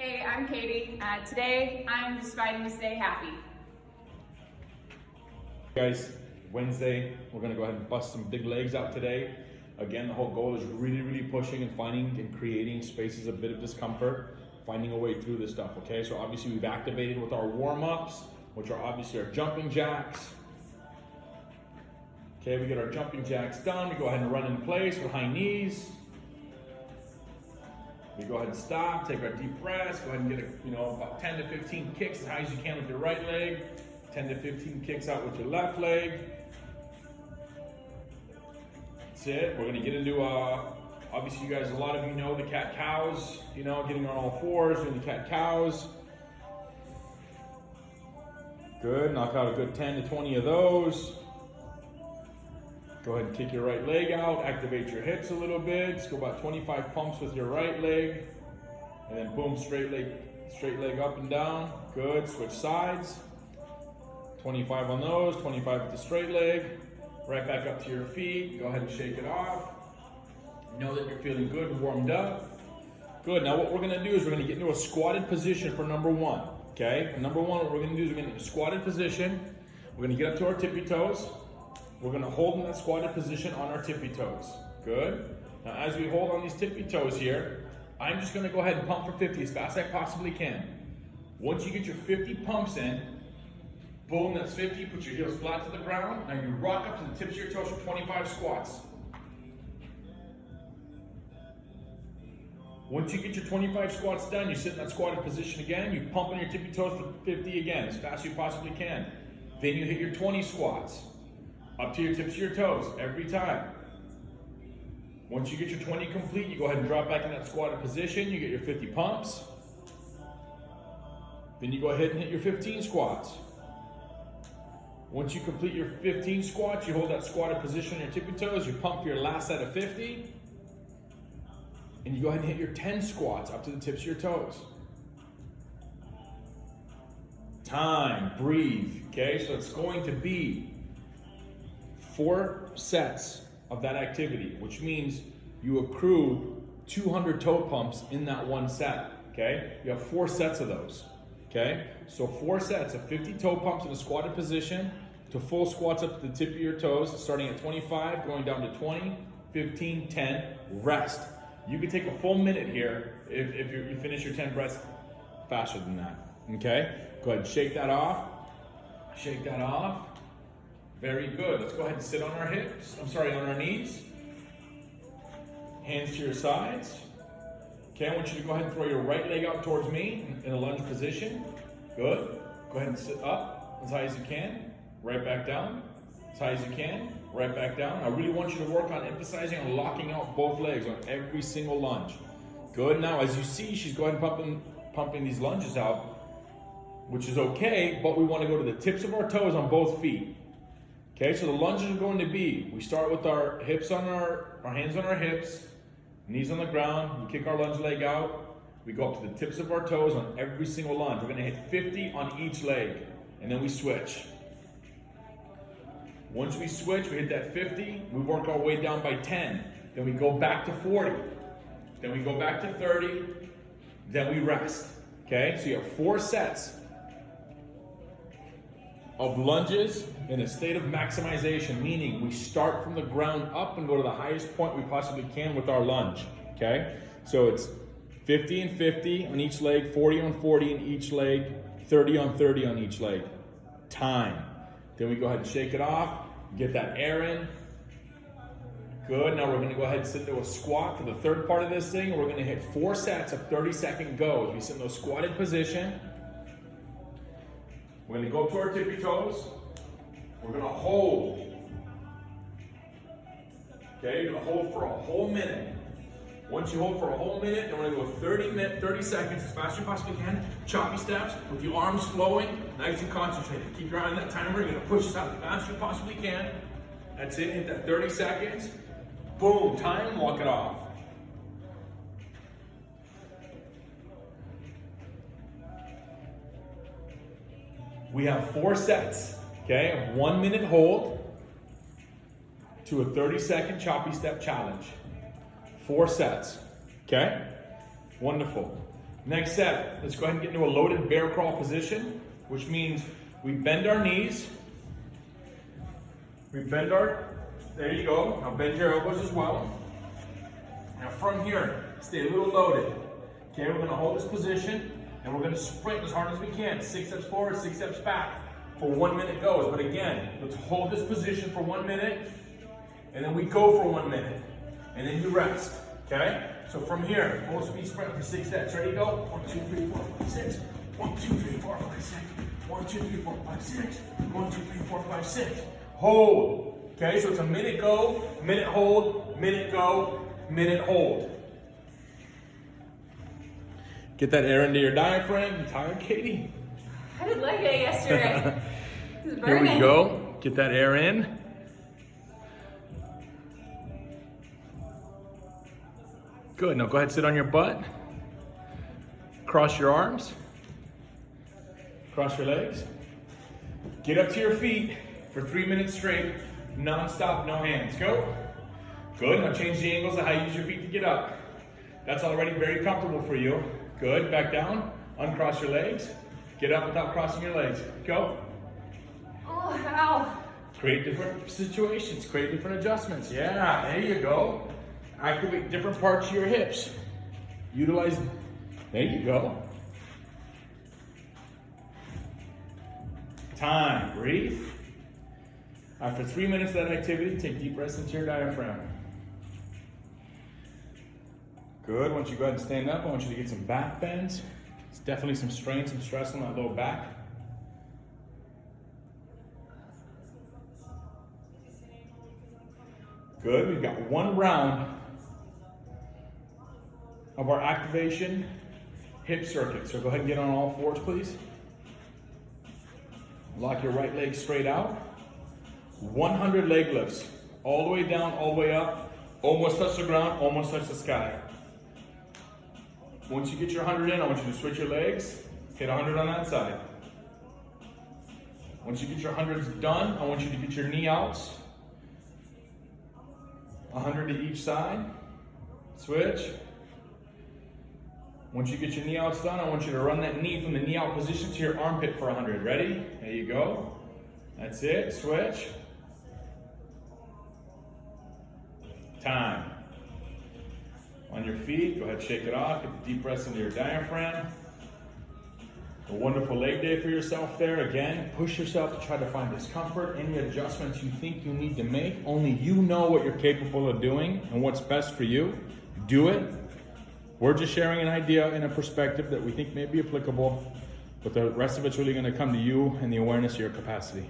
Hey, I'm Katie. Today, I'm just fighting to stay happy. Guys, Wednesday, we're gonna go ahead and bust some big legs out today. Again, the whole goal is really pushing and finding and creating spaces of a bit of discomfort, finding a way through this stuff, okay? So obviously we've activated with our warm-ups, which are obviously our jumping jacks. Okay, we get our jumping jacks done. We go ahead and run in place with high knees. We go ahead and stop, take our deep breaths, go ahead and get about 10 to 15 kicks as high as you can with your right leg, 10 to 15 kicks out with your left leg. That's it. We're gonna get into, obviously you guys, a lot of you know the cat-cows, getting on all fours, doing the cat-cows. Good, knock out a good 10 to 20 of those. Go ahead and kick your right leg out, activate your hips a little bit. Just go about 25 pumps with your right leg. And then boom, straight leg up and down. Good, switch sides. 25 on those, 25 with the straight leg. Right back up to your feet. Go ahead and shake it off. Know that you're feeling good and warmed up. Good, now what we're gonna do is we're gonna get into a squatted position for number one, okay? And number one, what we're gonna do is we're gonna get into a squatted position. We're gonna get up to our tippy toes. We're gonna hold in that squatted position on our tippy toes. Good. Now as we hold on these tippy toes here, I'm just gonna go ahead and pump for 50 as fast as I possibly can. Once you get your 50 pumps in, boom, that's 50, put your heels flat to the ground. Now you rock up to the tips of your toes for 25 squats. Once you get your 25 squats done, you sit in that squatted position again, you pump on your tippy toes for 50 again, as fast as you possibly can. Then you hit your 20 squats. Up to your tips of your toes, every time. Once you get your 20 complete, you go ahead and drop back in that squatted position, you get your 50 pumps. Then you go ahead and hit your 15 squats. Once you complete your 15 squats, you hold that squatted position on your tippy toes, you pump for your last set of 50, and you go ahead and hit your 10 squats up to the tips of your toes. Time, breathe, okay? So it's going to be 4 sets of that activity, which means you accrue 200 toe pumps in that one set, okay? You have 4 sets of those, okay? So 4 sets of 50 toe pumps in a squatted position to full squats up to the tip of your toes, starting at 25, going down to 20, 15, 10, rest. You can take a full minute here if you finish your 10 breaths faster than that, okay? Go ahead and shake that off. Shake that off. Very good. Let's go ahead and sit on our hips. On our knees. Hands to your sides. Okay, I want you to go ahead and throw your right leg out towards me in a lunge position. Good. Go ahead and sit up as high as you can. Right back down. As high as you can. Right back down. I really want you to work on emphasizing on locking out both legs on every single lunge. Good. Now, as you see, she's going pumping these lunges out, which is okay, but we want to go to the tips of our toes on both feet. Okay, so the lunges are going to be, we start with our hips on our hands on our hips, knees on the ground, we kick our lunge leg out, we go up to the tips of our toes on every single lunge. We're gonna hit 50 on each leg, and then we switch. Once we switch, we hit that 50, we work our way down by 10, then we go back to 40, then we go back to 30, then we rest. Okay, so you have 4 sets of lunges in a state of maximization, meaning we start from the ground up and go to the highest point we possibly can with our lunge, okay? So it's 50 and 50 on each leg, 40 on 40 on each leg, 30 on 30 on each leg. Time. Then we go ahead and shake it off, get that air in. Good, now we're gonna go ahead and sit into a squat for the third part of this thing. We're gonna hit 4 sets of 30-second goes. We sit in a squatted position. We're gonna go up to our tippy toes. We're gonna hold. Okay, you're gonna hold for a whole minute. Once you hold for a whole minute, then we're gonna go 30 seconds as fast as you possibly can. Choppy steps with your arms flowing, nice and concentrated. Keep your eye on that timer. You're gonna push this out as fast as you possibly can. That's it, hit that 30 seconds. Boom, time, walk it off. We have 4 sets, okay, of 1 minute hold to a 30-second choppy step challenge. 4 sets, okay? Wonderful. Next set, let's go ahead and get into a loaded bear crawl position, which means we bend our knees. There you go. Now bend your elbows as well. Now from here, stay a little loaded. Okay, we're gonna hold this position and we're gonna sprint as hard as we can. 6 steps forward, 6 steps back for 1 minute goes. But again, let's hold this position for 1 minute and then we go for 1 minute and then you rest, okay? So from here, full speed sprint for 6 steps. Ready, go? 1, 2, 3, 4, 5, 6. 1, 2, 3, 4, 5, 6. 1, 2, 3, 4, 5, 6. 1, 2, 3, 4, 5, 6. Hold. Okay, so it's a minute go, minute hold, minute go, minute hold. Get that air into your diaphragm. You tired, Katie? I did leg day yesterday. It's Here burning. we go. Get that air in. Good. Now go ahead, sit on your butt. Cross your arms. Cross your legs. Get up to your feet for 3 minutes straight. Non-stop, no hands. Go. Good. Now change the angles of how you use your feet to get up. That's already very comfortable for you. Good. Back down. Uncross your legs. Get up without crossing your legs. Go. Oh, ow. Create different situations. Create different adjustments. Yeah, there you go. Activate different parts of your hips. Utilize. There you go. Time. Breathe. After 3 minutes of that activity, take deep breaths into your diaphragm. Good. Once you go ahead and stand up, I want you to get some back bends. It's definitely some strain, some stress on that low back. Good. We've got 1 round of our activation hip circuit. So go ahead and get on all fours, please. Lock your right leg straight out. 100 leg lifts. All the way down, all the way up. Almost touch the ground, almost touch the sky. Once you get your 100 in, I want you to switch your legs. Hit 100 on that side. Once you get your 100s done, I want you to get your knee outs. 100 to each side. Switch. Once you get your knee outs done, I want you to run that knee from the knee out position to your armpit for 100. Ready? There you go. That's it. Switch. Time. On your feet, go ahead, shake it off. Get the deep breaths into your diaphragm. A wonderful leg day for yourself there. Again, push yourself to try to find discomfort. Any adjustments you think you need to make, only you know what you're capable of doing and what's best for you. Do it. We're just sharing an idea and a perspective that we think may be applicable, but the rest of it's really going to come to you and the awareness of your capacity.